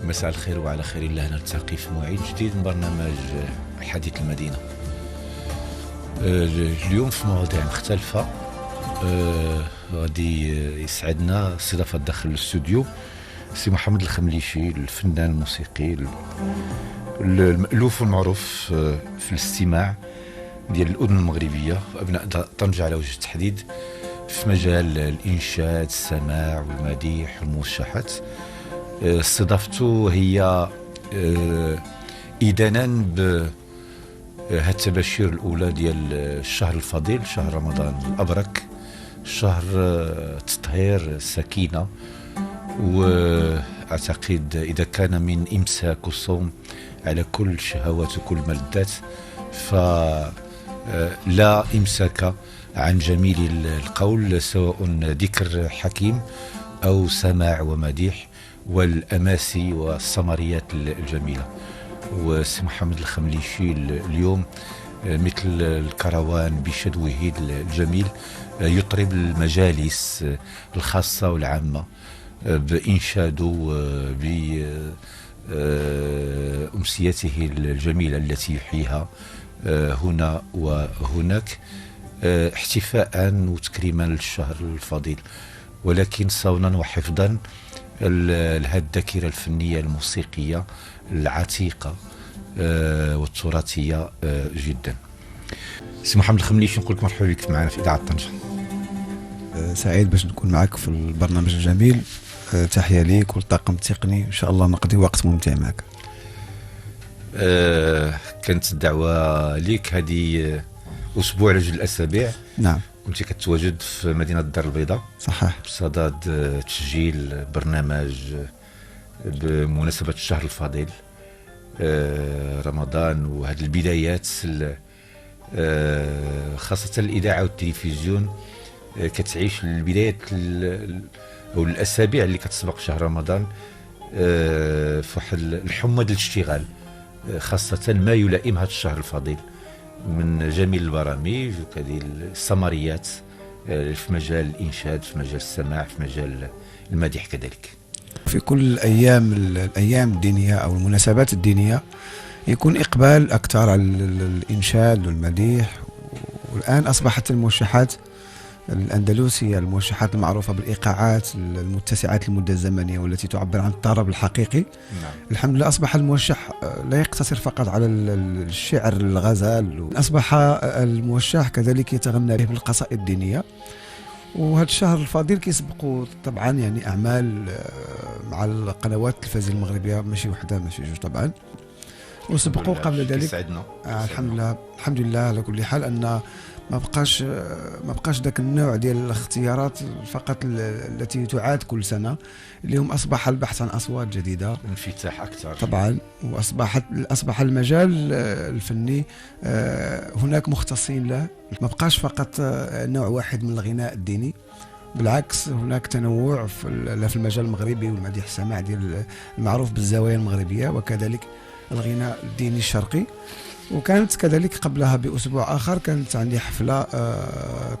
مساء الخير وعلى خير الله نلتقي في موعد جديد من برنامج حديث المدينة. اليوم في مواضيع مختلفة. غادي يسعدنا استضافة داخل الاستوديو سي محمد الخمليشي، الفنان الموسيقي المألوف والمعروف في الاستماع ديال الأذن المغربية وأبناء طنجة على وجه التحديد في مجال الإنشاد، السماع والمديح والموشحات. استضافته هي إدانا بهذه التباشير الأولى ديال الشهر الفضيل، شهر رمضان الأبرك، شهر التطهير، السكينة. وأعتقد إذا كان من إمساك الصوم على كل الشهوات وكل الملذات فلا إمساك عن جميل القول، سواء ذكر حكيم أو سماع ومديح والأماسي والسمريات الجميلة. وسي محمد الخمليشي اليوم مثل الكروان بشدوه الجميل يطرب المجالس الخاصة والعامة بإنشاده بأمسيته الجميلة التي يحييها هنا وهناك احتفاء وتكريما للشهر الفضيل، ولكن صونا وحفظا لهذه الذاكرة الفنية الموسيقية العتيقة والتراثية جدا. سي محمد الخمليشي، نقول لك مرحبا بك معنا في إذاعة طنجة. سعيد باش نكون معك في البرنامج الجميل. تحية ليك والطاقم التقني، إن شاء الله نقضي وقت ممتع معك. كانت الدعوة ليك هذه أسبوع لجل الأسابيع. نعم، كنت كتواجد في مدينة الدار البيضاء صحيح، بصدد تسجيل برنامج بمناسبة الشهر الفضيل رمضان وهذه البدايات، خاصة الإذاعة والتلفزيون كتعيش البدايات أو الأسابيع اللي كتسبق شهر رمضان في واحد الحمى ديال الاشتغال، خاصة ما يلائم هذا الشهر الفضيل من جميل البرامج وكذا السمريات في مجال الإنشاد، في مجال السماع، في مجال المديح كذلك. في كل الأيام الدينية أو المناسبات الدينية يكون إقبال أكثر على الإنشاد والمديح. والآن أصبحت الموشحات الأندلسية، الموشحات المعروفة بالإيقاعات المتسعات المدة الزمنية والتي تعبر عن الطرب الحقيقي. نعم. الحمد لله أصبح الموشح لا يقتصر فقط على الشعر الغزال، أصبح الموشح كذلك يتغنى به بالقصائد الدينية. وهذا الشهر الفضيل كيسبقوا طبعا يعني أعمال مع القنوات التلفزيونية المغربية، ماشي وحدة ماشي جوج طبعا، وسبقوا قبل ذلك. الحمد لله على كل حال أن ما بقاش ذاك النوع ديال الاختيارات فقط التي تعاد كل سنة. اليوم أصبح البحث عن أصوات جديدة، انفتاح أكثر طبعا، وأصبح المجال الفني هناك مختصين له، ما بقاش فقط نوع واحد من الغناء الديني، بالعكس هناك تنوع في المجال المغربي والمديح السماع ديال المعروف بالزوايا المغربية، وكذلك الغناء الديني الشرقي. وكانت كذلك قبلها بأسبوع آخر كانت عندي حفلة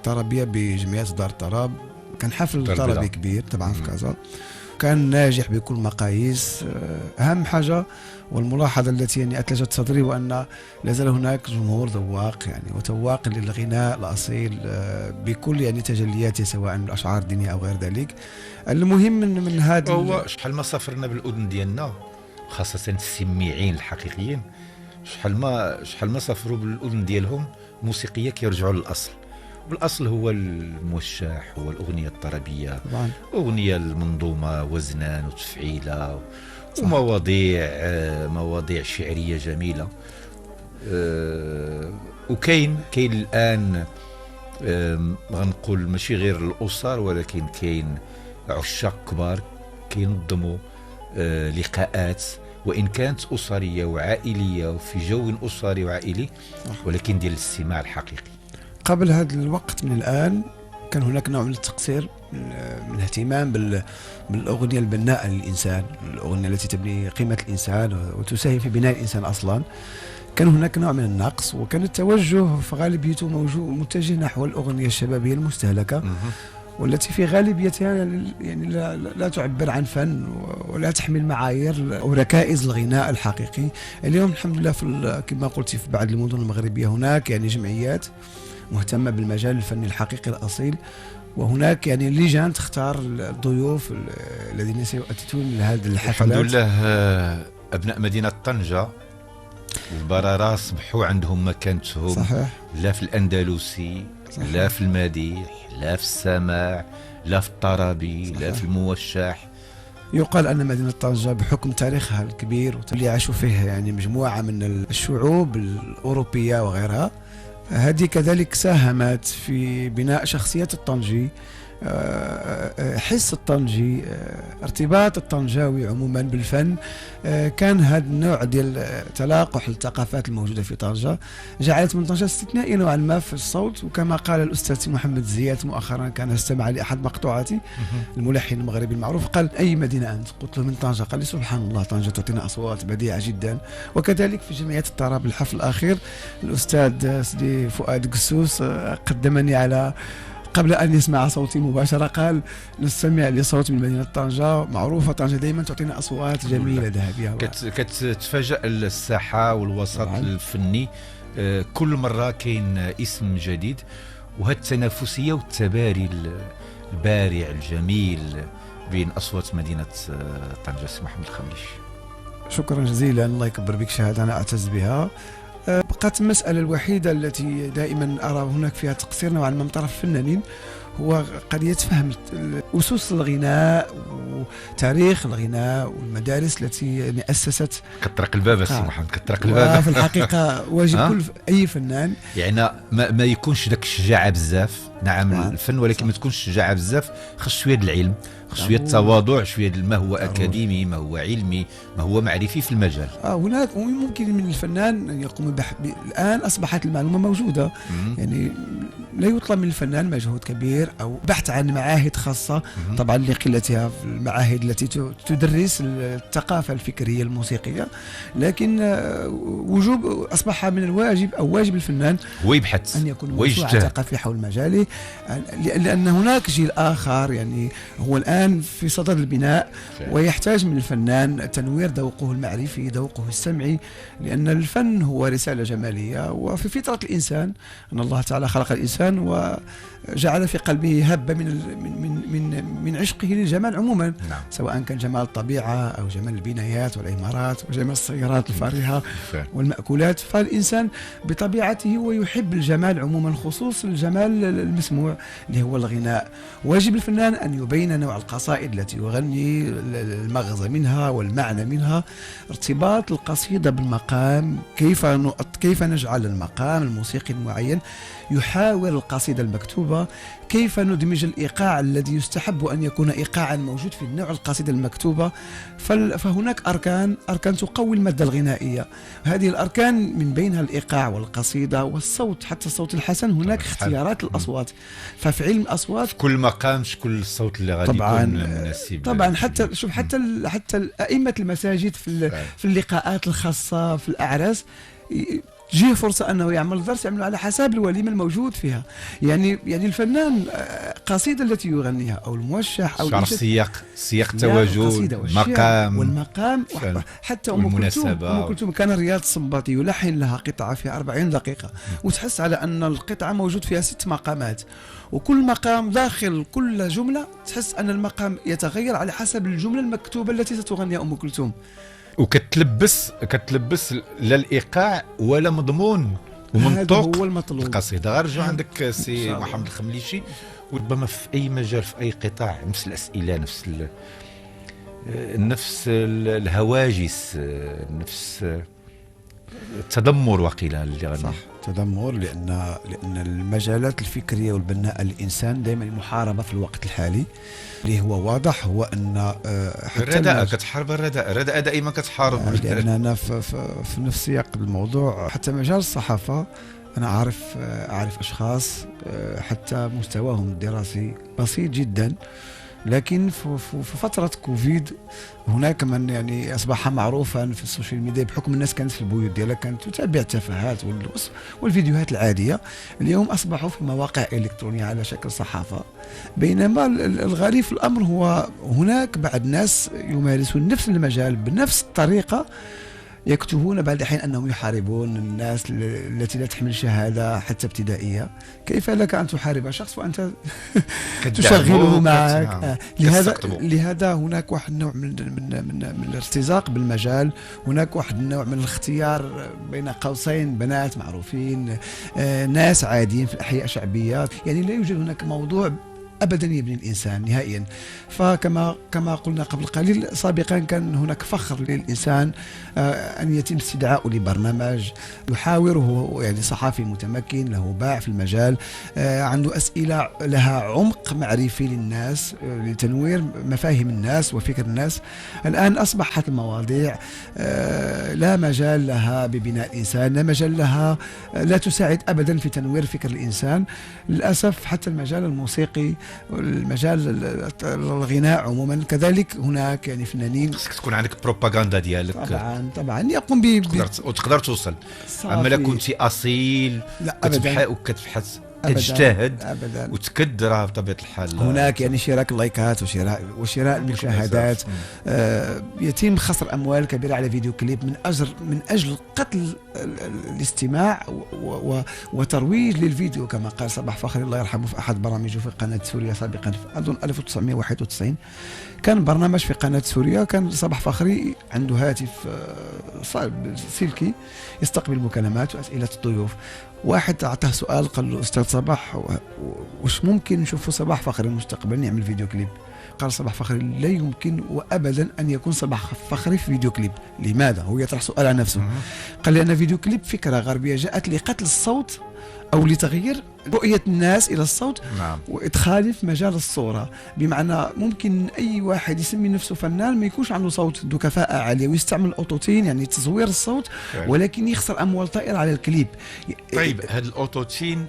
طربية بجمعية دار الطرب، كان حفل طربي كبير طبعا في كازا، كان ناجح بكل مقاييس. أهم حاجة والملاحظة التي يعني أثلجت صدري وأن لازال هناك جمهور ذواق يعني وتواق للغناء الأصيل بكل يعني تجلياته، سواء الأشعار الدينية أو غير ذلك. المهم من هذا هو شحال ما سافرنا بالأذن ديالنا، خاصة السميعين الحقيقيين، شحال ما سافروا بالأذن ديالهم موسيقية كيرجعوا للأصل، والأصل هو الموشح، هو الأغنية الطربية، أغنية المنظومة وزنا وتفعيلة ومواضيع شعرية جميلة. وكاين الآن غنقول ماشي غير الأسر، ولكن كاين عشاق كبار كينظموا لقاءات، وإن كانت أسرية وعائلية وفي جو أسري وعائلي، ولكن ديال الاستماع الحقيقي. قبل هذا الوقت من الآن كان هناك نوع من التقصير، من اهتمام بالأغنية البناءة للإنسان، الأغنية التي تبني قيمة الإنسان وتساهم في بناء الإنسان أصلا. كان هناك نوع من النقص، وكان التوجه في غالبيته متجه نحو الأغنية الشبابية المستهلكة، والتي في غالبيتها يعني لا تعبر عن فن ولا تحمل معايير أو ركائز الغناء الحقيقي. اليوم الحمد لله كما قلت في بعض المدن المغربية هناك يعني جمعيات مهتمة بالمجال الفني الحقيقي الأصيل، وهناك يعني لجان تختار الضيوف الذين سيؤتون لهذه الحفلات. الحمد لله أبناء مدينة طنجة والبرارة أصبحوا عندهم مكانتهم. صحيح. لا في الأندلسي، صحيح. لا في المديح، لا في السماع، لا في الطرابي، لا في الموشح. يقال أن مدينة طنجة بحكم تاريخها الكبير واللي عاشوا فيه يعني مجموعة من الشعوب الأوروبية وغيرها، هذه كذلك ساهمت في بناء شخصية الطنجي، حس الطنجي، ارتباط الطنجاوي عموما بالفن. كان هذا النوع ديال تلاقح الثقافات الموجودة في طنجة جعلت من طنجة استثنائية نوعا ما في الصوت. وكما قال الأستاذ محمد زيات مؤخرا، كان استمع لأحد مقطوعاتي، الملحن المغربي المعروف، قال: أي مدينة أنت؟ قلت له: من طنجة. قال لي: سبحان الله، طنجة تعطينا أصوات بديعة جدا. وكذلك في جمعية الطراب الحفل الأخير الأستاذ سيدي فؤاد قسوس قدمني على قبل أن يسمع صوتي مباشرة، قال: نستمع لصوت من مدينة طنجة، معروفة طنجة دائما تعطينا أصوات جميلة ذهبية. كتفاجأ الساحة والوسط الفني كل مرة كاين اسم جديد، وهذه التنافسية والتباري البارع الجميل بين أصوات مدينة طنجة. سي محمد الخمليشي، شكرا جزيلا، الله يكبر بك، شهادة أنا أعتز بها. بقت المسألة الوحيدة التي دائما أرى هناك فيها تقصير نوعا ما من طرف الفنانين، هو قضية فهم أسس الغناء وتاريخ الغناء والمدارس التي يعني أسست. كطرق الباب السي محمد، كطرق الباب. في الحقيقة واجب كل أي فنان يعني ما يكونش داك الشجاعة بزاف، نعم الفن، ولكن ما تكونش الشجاعة بزاف، خص شوية العلم، خص شوية التواضع، شوية ما هو أكاديمي، ما هو علمي، ما هو معرفي في المجال. هناك ممكن من الفنان أن يقوم الآن أصبحت المعلومة موجودة، يعني لا يطلب من الفنان مجهود كبير أو بحث عن معاهد خاصة، طبعا لقلتها في المعاهد التي تدرس الثقافة الفكرية الموسيقية، لكن أصبح من الواجب أو واجب الفنان هو يبحث أن يكون موسوعة ثقافية حول مجاله، لأن هناك جيل آخر يعني هو الآن في صدد البناء، ويحتاج من الفنان تنوير ذوقه المعرفي، ذوقه السمعي، لأن الفن هو رسالة جمالية، وفي فطرة الإنسان أن الله تعالى خلق الإنسان وجعل في قلبه هبة من عشقه للجمال عموما. نعم. سواء كان جمال الطبيعة أو جمال البنايات والعمارات وجمال السيارات الفارهة والمأكولات، فالإنسان بطبيعته هو يحب الجمال عموما، خصوص الجمال المسموع اللي هو الغناء. واجب الفنان أن يبين نوع القصائد التي يغني، المغزى منها والمعنى منها، ارتباط القصيدة بالمقام، كيف نجعل المقام الموسيقي المعين يحاور القصيدة المكتوبة، كيف ندمج الإيقاع الذي يستحب أن يكون إيقاعا موجود في نوع القصيدة المكتوبة. فهناك أركان تقوي المادة الغنائية، هذه الأركان من بينها الإيقاع والقصيدة والصوت، حتى الصوت الحسن هناك اختيارات الأصوات. ففي علم الأصوات في كل مقام شكون الصوت اللي غادي يكون مناسب. طبعا حتى شوف، حتى أئمة المساجد في اللقاءات الخاصة في الأعراس جيه فرصة أنه يعمل درس يعمل على حساب الوليمة الموجود فيها. يعني الفنان قصيدة التي يغنيها أو الموشح أو سياق التواجد، المقام والمقام، حتى أم كلثوم كان رياض السنباطي يلحن لها قطعة في 40 دقيقة، وتحس على أن القطعة موجود فيها 6 مقامات، وكل مقام داخل كل جملة تحس أن المقام يتغير على حسب الجملة المكتوبة التي ستغنيها أم كلثوم. وكتلبس لا الايقاع ولا مضمون ومنطوق القصيده. غنرجعوا عندك سي محمد الخمليشي، وربما في اي مجال في اي قطاع نفس الاسئله، نفس الهواجس، نفس التدمر وقيل اللي غني. صح، تدمر، لأن المجالات الفكرية والبناء للإنسان دائما محاربة في الوقت الحالي. اللي هو واضح هو أن الرداء كتحارب، الرداء دائما كتحارب، لأننا في نفس سياق الموضوع. حتى مجال الصحافة أنا أعرف أشخاص حتى مستواهم الدراسي بسيط جدا، لكن في فترة كوفيد هناك من يعني أصبح معروفا في السوشيال ميديا بحكم الناس كانت في البيوت ديالها، كانت تتابع التفاهات والفيديوهات العادية. اليوم أصبحوا في مواقع إلكترونية على شكل صحافة. بينما الغريب في الأمر هو هناك بعض الناس يمارسون نفس المجال بنفس الطريقة، يكتبون بعض الأحيان أنهم يحاربون الناس التي لا تحمل شهادة حتى ابتدائية. كيف لك أن تحارب شخص وأنت تشغله معك؟ لهذا هناك واحد النوع من الارتزاق بالمجال، هناك واحد النوع من الاختيار بين قوسين بنات معروفين، ناس عاديين في الأحياء الشعبية. يعني لا يوجد هناك موضوع ابدا يبني الانسان نهائيا. كما قلنا قبل قليل، سابقا كان هناك فخر للانسان ان يتم استدعاؤه لبرنامج يحاوره، يعني صحفي متمكن له باع في المجال، عنده اسئله لها عمق معرفي للناس لتنوير مفاهيم الناس وفكر الناس. الان اصبحت المواضيع لا مجال لها ببناء الانسان، لا مجال لها، لا تساعد ابدا في تنوير فكر الانسان. للاسف حتى المجال الموسيقي والمجال الغناء عموما كذلك، هناك يعني فنانين خصك تكون عندك بروباغندا ديالك طبعا يقوم وتقدر توصل. اما لا كنتي اصيل وكتبحث تجتهد أبداً. وتكدرها بطبيعه الحال. هناك يعني شراء اللايكات وشراء المشاهدات، يتم خسر اموال كبيره على فيديو كليب من اجل قتل الاستماع وترويج للفيديو. كما قال صباح فخري الله يرحمه في احد برامجه في قناه سوريا سابقا، اظن 1991 كان برنامج في قناه سوريا، كان صباح فخري عنده هاتف سلكي يستقبل مكالمات واسئله الضيوف. واحد أعطاه سؤال قال له أستاذ صباح، وش ممكن نشوفوا صباح فخري المستقبل نعمل فيديو كليب؟ قال صباح فخري لا يمكن وأبدا أن يكون صباح فخري في فيديو كليب. لماذا؟ هو يطرح سؤال عن نفسه. قال لأن فيديو كليب فكرة غربية جاءت لقتل الصوت أو لتغيير رؤية الناس إلى الصوت. نعم. وإدخاله في مجال الصورة، بمعنى ممكن أي واحد يسمي نفسه فنان ما يكونش عنده صوت ذو كفاءة عالية ويستعمل الأوتوتين يعني تصوير الصوت، ولكن يخسر أموال طائرة على الكليب. طيب هذا الأوتوتين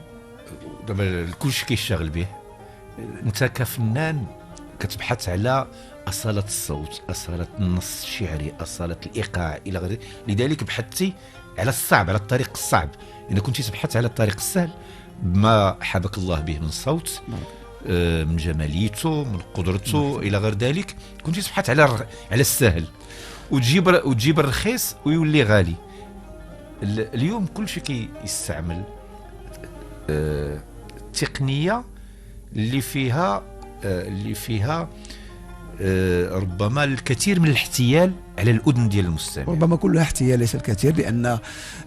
دابا كلشي كيشتغل به، أنت كفنان كتبحث على أصالة الصوت، أصالة النص الشعري، أصالة الإيقاع إلى غيره، لذلك بحثتي على الصعب، على الطريق الصعب. إذا كنت تبحث على الطريق السهل بما حبك الله به من صوت، من جماليته، من قدرته إلى غير ذلك، كنت تبحث على السهل وتجيب الرخيص ويولي غالي. اليوم كل شيء كيستعمل التقنية اللي فيها ربما الكثير من الاحتيال على الأذن ديال المستمع. ربما كلها احتيال ليس الكثير، لأن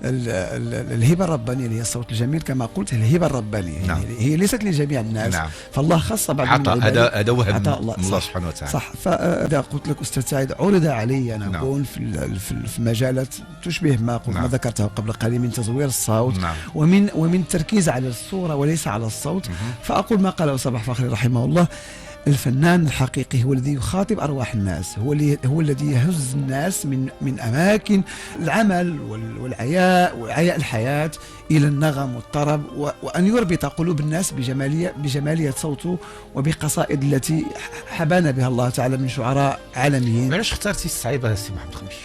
الهبة الربانية اللي هي الصوت الجميل كما قلت الهبة الربانية. نعم. يعني هي ليست لجميع الناس. نعم. فالله خص بعض من هذا وهب الله سبحانه وتعالى. صح. فإذا قلت لك أستاذ سعيد عرض علي أن أكون في مجالات تشبه ما قلت ما ذكرته قبل قليل من تزوير الصوت. نعم. ومن التركيز على الصورة وليس على الصوت. فأقول ما قاله صباح فخري رحمه الله: الفنان الحقيقي هو الذي يخاطب أرواح الناس، هو الذي يهز الناس من أماكن العمل وعياء الحياة إلى النغم والطرب، وأن يربط قلوب الناس بجمالية صوته وبقصائد التي حبانا بها الله تعالى من شعراء عالميين. علاش اخترتي الصعيبة السي محمد خميش؟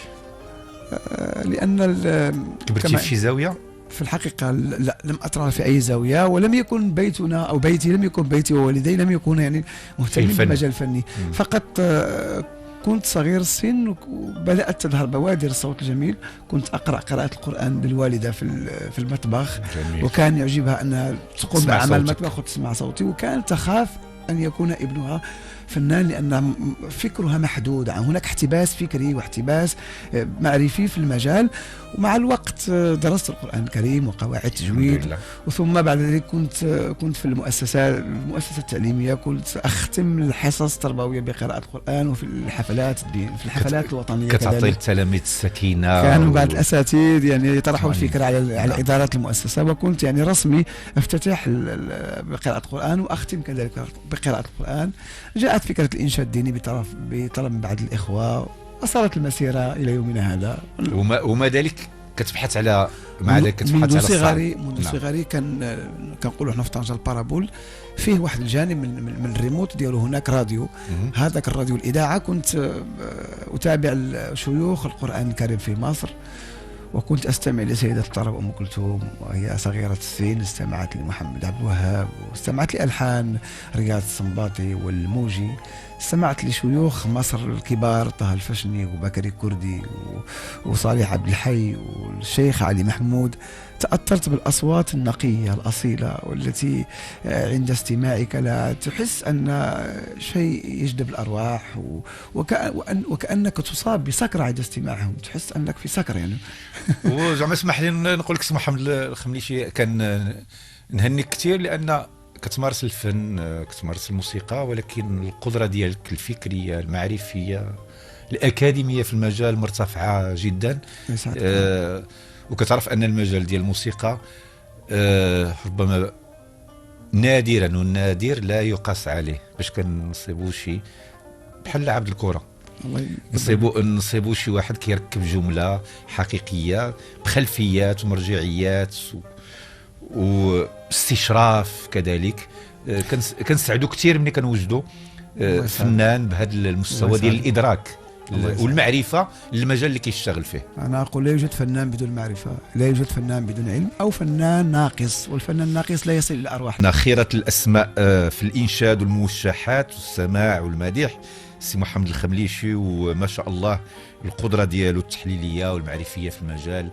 لأن كبرتي في شي زاوية؟ في الحقيقة لا، لم أترى في أي زاوية، ولم يكن بيتنا أو بيتي، لم يكن بيتي ووالدي لم يكونوا يعني مهتمين بالمجال الفني. فقط كنت صغير السن وبدأت تظهر بوادر الصوت الجميل. كنت أقرأ قراءة القرآن للوالدة في المطبخ. جميل. وكان يعجبها أنها تقوم بعمل المطبخ وتسمع صوتي، وكانت تخاف أن يكون ابنها فنان لأن فكرها محدود. هناك احتباس فكري واحتباس معرفي في المجال. ومع الوقت درست القرآن الكريم وقواعد التجويد، وثم بعد ذلك كنت في المؤسسة التعليمية، كنت أختم الحصص التربوية بقراءة القرآن، وفي الحفلات الوطنية كتعطي التلاميذ السكينة. كانوا بعض الأساتذة يعني يطرحوا الفكرة على إدارة المؤسسة، وكنت يعني رسمي أفتتح بقراءة القرآن وأختم كذلك بقراءة القرآن. جاءت فكرة الإنشاد الديني بطلب من بعض الإخوة، وصارت المسيرة إلى يومنا هذا. وما ذلك كتبحث على مع ذلك كتبحث على الصعب. منذ صغري كنقولوا حنا في طنجة البارابول فيه واحد الجانب من الريموت ديالو هناك راديو. هذاك الراديو الإذاعة كنت أتابع شيوخ القرآن الكريم في مصر، وكنت أستمع لسيدة الطرب أم كلثوم وهي صغيرة السن، استمعت لمحمد عبد الوهاب، واستمعت لألحان رياض السنباطي والموجي، استمعت لشيوخ مصر الكبار طه الفشني وبكري كردي وصالح عبد الحي والشيخ علي محمود. تأثرت بالأصوات النقية الأصيلة والتي عند استماعك لا تحس أن شيء يجذب الأرواح، وكأنك تصاب بسكرة عند استماعهم، تحس أنك في سكر يعني. وزعما اسمح لي نقول لك سي محمد الخمليشي، كان نهنيك كثير لأن كتمارس الفن، كتمارس الموسيقى، ولكن القدرة ديالك الفكرية المعرفية الأكاديمية في المجال مرتفعة جدا. وكتعرف أن المجال ديال الموسيقى ربما نادرا، والنادر لا يقاس عليه، باش كنصيبوا شي بحال لاعب الكرة، نصيبوا شي واحد كيركب جملة حقيقية بخلفيات ومرجعيات واستشراف كذلك. كنسعدوا كثير ملي كنوجدوا فنان بهذا المستوى ديال الإدراك والمعرفة للمجال اللي كيشتغل فيه. أنا أقول لا يوجد فنان بدون معرفة، لا يوجد فنان بدون علم، أو فنان ناقص، والفنان الناقص لا يصل إلى أرواحنا. خيرة الأسماء في الإنشاد والموشحات والسماع والمديح سي محمد الخمليشي، وما شاء الله القدرة ديالو التحليلية والمعرفية في المجال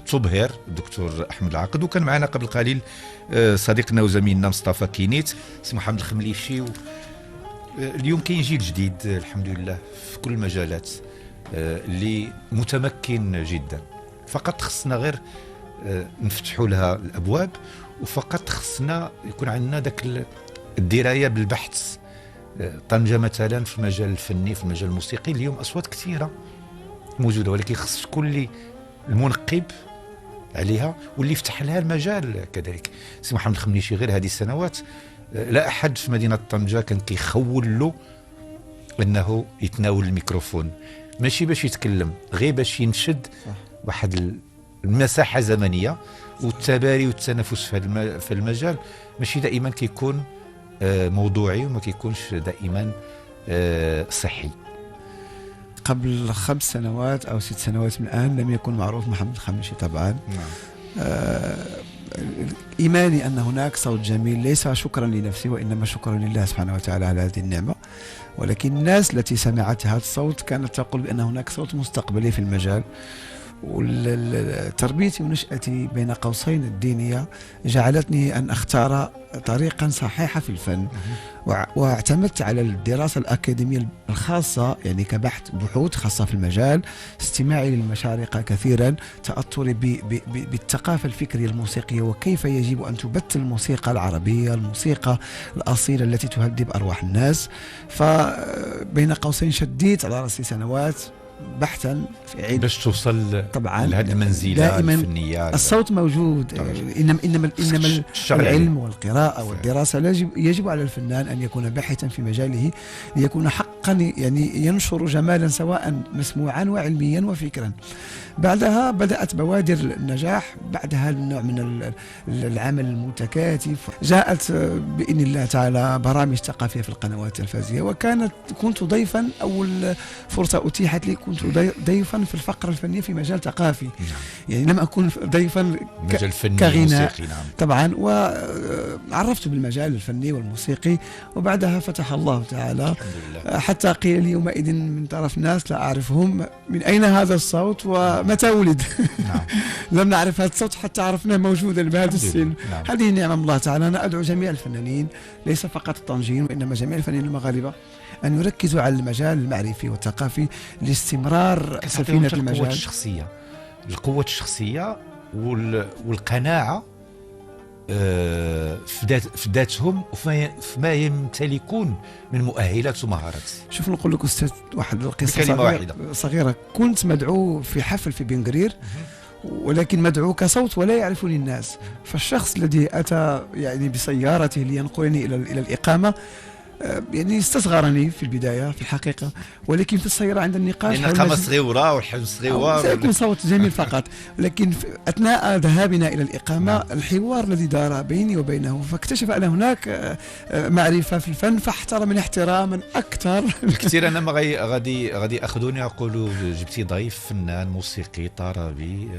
تبهر. الدكتور أحمد العقد، وكان معنا قبل قليل صديقنا وزميلنا مصطفى كينيت. سي محمد الخمليشي، اليوم كاين جيل جديد الحمد لله في كل المجالات اللي متمكن جدا، فقط خصنا غير نفتحوا لها الابواب، وفقط خصنا يكون عندنا داك الدرايه بالبحث. طنجه مثلا في المجال الفني، في المجال الموسيقي اليوم اصوات كثيره موجوده، ولكن خص تكون لي المنقب عليها واللي يفتح لها المجال كذلك. سي محمد الخمليشي غير هذه السنوات لا أحد في مدينة طنجة كان كيخول له أنه يتناول الميكروفون، ماشي باش يتكلم، غير باش ينشد واحد المساحة زمنية. والتباري والتنافس في المجال ماشي دائما كيكون موضوعي، وما كيكونش دائما صحي. قبل 5 سنوات أو 6 سنوات من الآن لم يكن معروف محمد الخمليشي طبعا. إيماني أن هناك صوت جميل، ليس شكرا لنفسي وإنما شكرا لله سبحانه وتعالى على هذه النعمة، ولكن الناس التي سمعت هذا الصوت كانت تقول بأن هناك صوت مستقبلي في المجال. وتربيتي ونشأتي بين قوسين الدينية جعلتني أن أختار طريقا صحيحة في الفن، واعتمدت على الدراسة الأكاديمية الخاصة، يعني بحوث خاصة في المجال، استماعي للمشارقة كثيرا، تأثري بالثقافة الفكرية الموسيقية، وكيف يجب أن تبث الموسيقى العربية، الموسيقى الأصيلة التي تهذب أرواح الناس. فبين قوسين شديت على رأسي سنوات بحثا في عيد باش توصل طبعا لهذه المنزلة الفنية. الصوت موجود، إنما العلم والقراءة والدراسة يجب على الفنان أن يكون باحثا في مجاله ليكون حقا يعني ينشر جمالا سواء مسموعا وعلميا وفكرا. بعدها بدأت بوادر النجاح، بعدها النوع من العمل المتكاتف، جاءت بإذن الله تعالى برامج ثقافية في القنوات التلفزيونية، كنت ضيفا، أول فرصة أتيحت لي كنت ضيفا في الفقرة الفنية في مجال ثقافي. يعني لم أكن ضيفا مجال فني كغناء نعم. طبعا، وعرفت بالمجال الفني والموسيقي، وبعدها فتح الله تعالى حتى قيل لي يومئذ من طرف ناس لا أعرفهم من أين هذا الصوت ومتى ولد. نعم. لم نعرف هذا الصوت حتى عرفناه موجودا بهذا السن. نعم. هذه نعمة الله تعالى. أنا أدعو جميع الفنانين، ليس فقط الطنجيين وإنما جميع الفنانين المغاربة، أن يركزوا على المجال المعرفي والثقافي لاستمرار سفينة المجال. القوة الشخصية والقناعة في ذاتهم وفيما يمتلكون من مؤهلات ومهارات. شوف نقول لك أستاذ واحد القصة صغيرة. كنت مدعو في حفل في بنغرير، ولكن مدعو كصوت ولا يعرفني الناس. فالشخص الذي أتى يعني بسيارته لينقلني إلى الإقامة يعني استصغرني في البداية في الحقيقة، ولكن في السيارة عند النقاش لان القامه صغيره والحلم صغيره سيكون صوت جميل فقط، لكن أثناء ذهابنا إلى الإقامة نعم. الحوار الذي دار بيني وبينه، فاكتشف أن هناك معرفة في الفن، فاحترمني احتراما أكثر. كثير انا ما غادي اخذوني يقولوا جبتي ضيف فنان موسيقي طربي